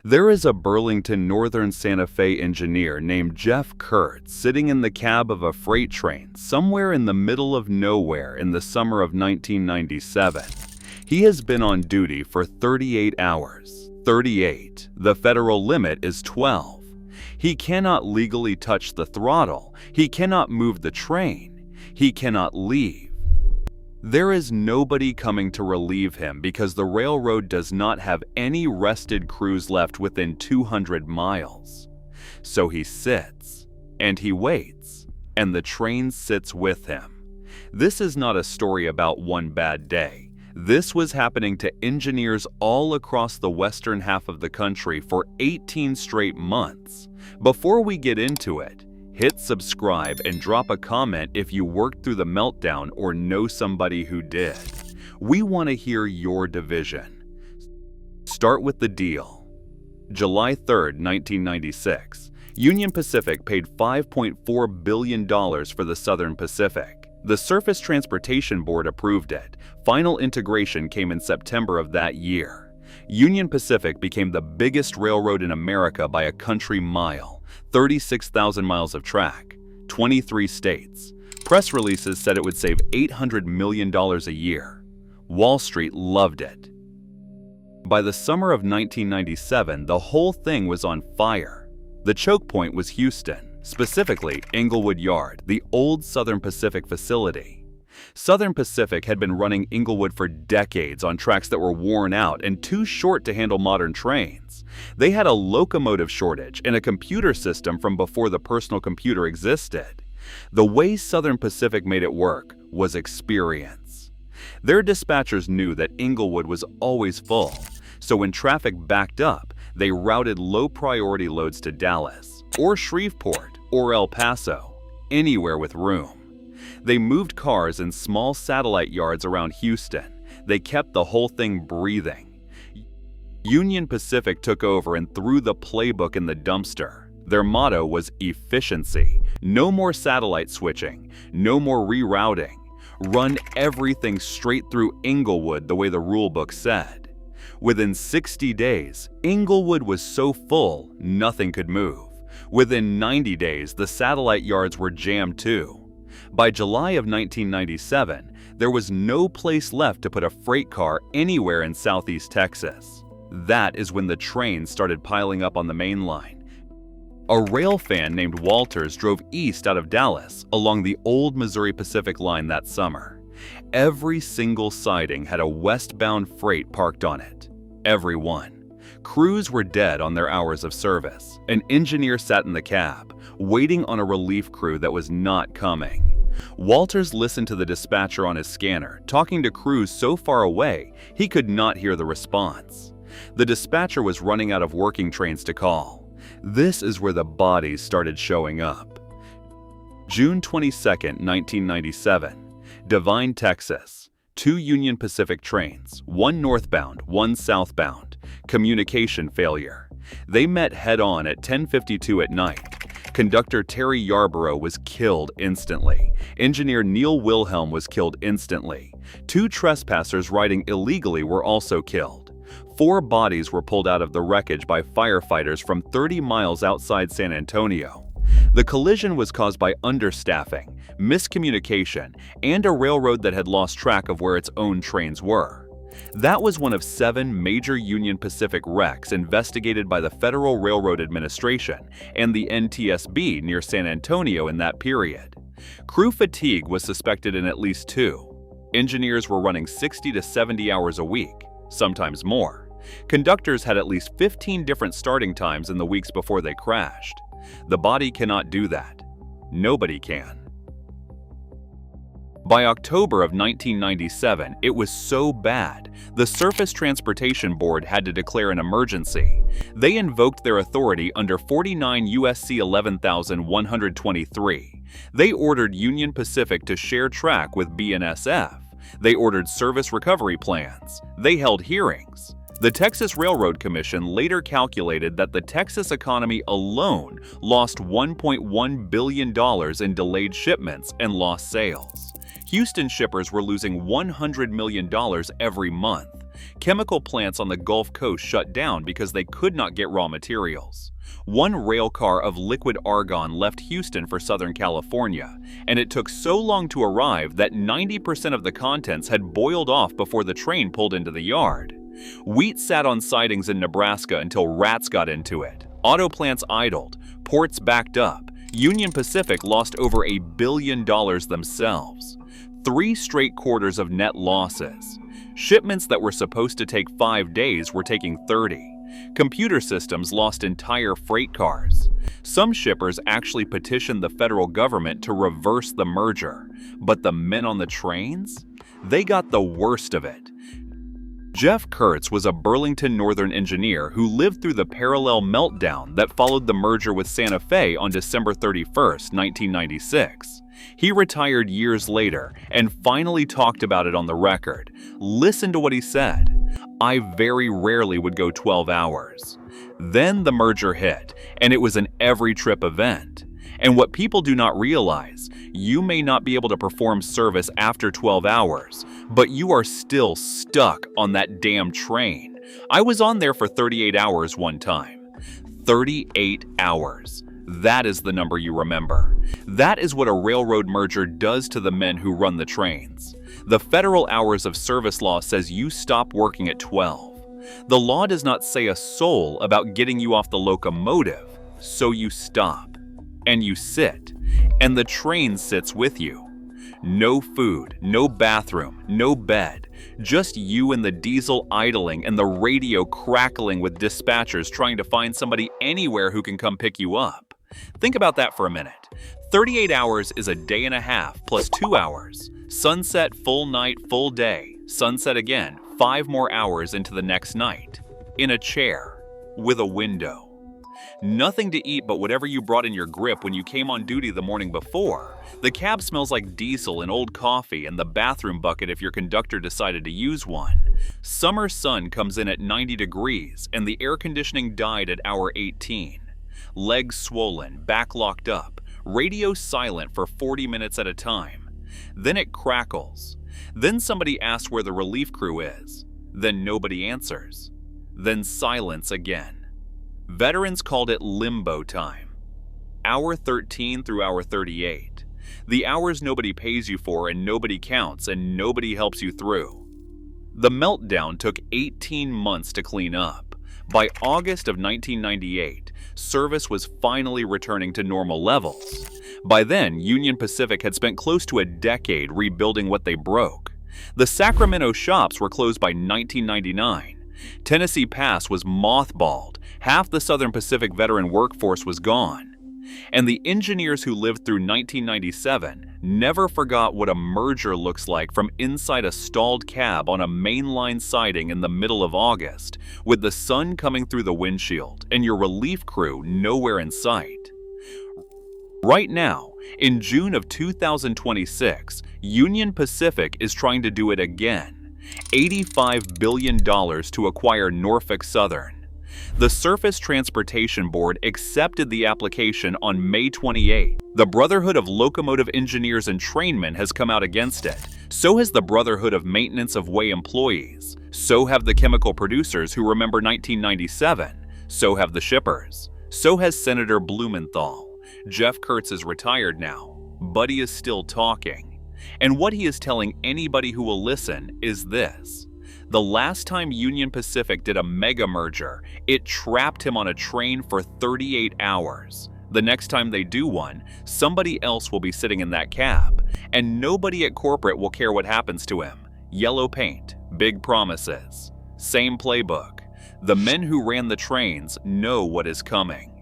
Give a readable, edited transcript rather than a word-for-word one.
There is a Burlington Northern Santa Fe engineer named Jeff Kurtz sitting in the cab of a freight train somewhere in the middle of nowhere in the summer of 1997. He has been on duty for 38 hours. 38. The federal limit is 12. He cannot legally touch the throttle. He cannot move the train. He cannot leave. There is nobody coming to relieve him because the railroad does not have any rested crews left within 200 miles. So he sits, and he waits, and the train sits with him. This is not a story about one bad day. This was happening to engineers all across the western half of the country for 18 straight months. Before we get into it, hit subscribe and drop a comment if you worked through the meltdown or know somebody who did. We want to hear your division. Start with the deal. July 3rd, 1996. Union Pacific paid $5.4 billion for the Southern Pacific. The Surface Transportation Board approved it. Final integration came in September of that year. Union Pacific became the biggest railroad in America by a country mile. 36,000 miles of track, 23 states. Press releases said it would save $800 million a year. Wall Street loved it. By the summer of 1997, the whole thing was on fire. The choke point was Houston, specifically Englewood Yard, the old Southern Pacific facility. Southern Pacific had been running Englewood for decades on tracks that were worn out and too short to handle modern trains. They had a locomotive shortage and a computer system from before the personal computer existed. The way Southern Pacific made it work was experience. Their dispatchers knew that Englewood was always full, so when traffic backed up, they routed low-priority loads to Dallas, or Shreveport, or El Paso, anywhere with room. They moved cars in small satellite yards around Houston. They kept the whole thing breathing. Union Pacific took over and threw the playbook in the dumpster. Their motto was efficiency. No more satellite switching. No more rerouting. Run everything straight through Englewood the way the rulebook said. Within 60 days, Englewood was so full, nothing could move. Within 90 days, the satellite yards were jammed too. By July of 1997, there was no place left to put a freight car anywhere in southeast Texas. That is when the trains started piling up on the main line. A rail fan named Walters drove east out of Dallas along the old Missouri Pacific line that summer. Every single siding had a westbound freight parked on it. Every one. Crews were dead on their hours of service. An engineer sat in the cab, waiting on a relief crew that was not coming. Walters listened to the dispatcher on his scanner, talking to crews so far away he could not hear the response. The dispatcher was running out of working trains to call. This is where the bodies started showing up. June 22, 1997. Devine, Texas. 2 Union Pacific trains, one northbound, one southbound. Communication failure. They met head-on at 10:52 at night. Conductor Terry Yarborough was killed instantly. Engineer Neil Wilhelm was killed instantly. 2 trespassers riding illegally were also killed. 4 bodies were pulled out of the wreckage by firefighters from 30 miles outside San Antonio. The collision was caused by understaffing, miscommunication, and a railroad that had lost track of where its own trains were. That was one of 7 major Union Pacific wrecks investigated by the Federal Railroad Administration and the NTSB near San Antonio in that period. Crew fatigue was suspected in at least 2. Engineers were running 60 to 70 hours a week, sometimes more. Conductors had at least 15 different starting times in the weeks before they crashed. The body cannot do that. Nobody can. By October of 1997, it was so bad, the Surface Transportation Board had to declare an emergency. They invoked their authority under 49 U.S.C. 11,123. They ordered Union Pacific to share track with BNSF. They ordered service recovery plans. They held hearings. The Texas Railroad Commission later calculated that the Texas economy alone lost $1.1 billion in delayed shipments and lost sales. Houston shippers were losing $100 million every month. Chemical plants on the Gulf Coast shut down because they could not get raw materials. One rail car of liquid argon left Houston for Southern California, and it took so long to arrive that 90% of the contents had boiled off before the train pulled into the yard. Wheat sat on sidings in Nebraska until rats got into it. Auto plants idled, ports backed up. Union Pacific lost over $1 billion themselves. 3 straight quarters of net losses. Shipments that were supposed to take 5 days were taking 30. Computer systems lost entire freight cars. Some shippers actually petitioned the federal government to reverse the merger, but the men on the trains? They got the worst of it. Jeff Kurtz was a Burlington Northern engineer who lived through the parallel meltdown that followed the merger with Santa Fe on December 31, 1996. He retired years later and finally talked about it on the record. Listen to what he said. "I very rarely would go 12 hours. Then the merger hit, and it was an every-trip event. And what people do not realize, you may not be able to perform service after 12 hours, but you are still stuck on that damn train. I was on there for 38 hours one time." 38 hours. That is the number you remember. That is what a railroad merger does to the men who run the trains. The federal hours of service law says you stop working at 12. The law does not say a soul about getting you off the locomotive, so you stop. And you sit, and the train sits with you. No food, no bathroom, no bed, just you and the diesel idling and the radio crackling with dispatchers trying to find somebody anywhere who can come pick you up. Think about that for a minute. 38 hours is a day and a half plus 2 hours. Sunset, full night, full day. Sunset again, 5 more hours into the next night. In a chair, with a window. Nothing to eat but whatever you brought in your grip when you came on duty the morning before. The cab smells like diesel and old coffee and the bathroom bucket if your conductor decided to use one. Summer sun comes in at 90 degrees and the air conditioning died at hour 18. Legs swollen, back locked up, radio silent for 40 minutes at a time. Then it crackles. Then somebody asks where the relief crew is. Then nobody answers. Then silence again. Veterans called it limbo time. Hour 13 through hour 38. The hours nobody pays you for and nobody counts and nobody helps you through. The meltdown took 18 months to clean up. By August of 1998, service was finally returning to normal levels. By then, Union Pacific had spent close to a decade rebuilding what they broke. The Sacramento shops were closed by 1999. Tennessee Pass was mothballed. Half the Southern Pacific veteran workforce was gone. And the engineers who lived through 1997 never forgot what a merger looks like from inside a stalled cab on a mainline siding in the middle of August, with the sun coming through the windshield and your relief crew nowhere in sight. Right now, in June of 2026, Union Pacific is trying to do it again. $85 billion to acquire Norfolk Southern. The Surface Transportation Board accepted the application on May 28. The Brotherhood of Locomotive Engineers and Trainmen has come out against it. So has the Brotherhood of Maintenance of Way Employees. So have the chemical producers who remember 1997. So have the shippers. So has Senator Blumenthal. Jeff Kurtz is retired now, but he is still talking. And what he is telling anybody who will listen is this. The last time Union Pacific did a mega merger, it trapped him on a train for 38 hours. The next time they do one, somebody else will be sitting in that cab, and nobody at corporate will care what happens to him. Yellow paint, big promises. Same playbook. The men who ran the trains know what is coming.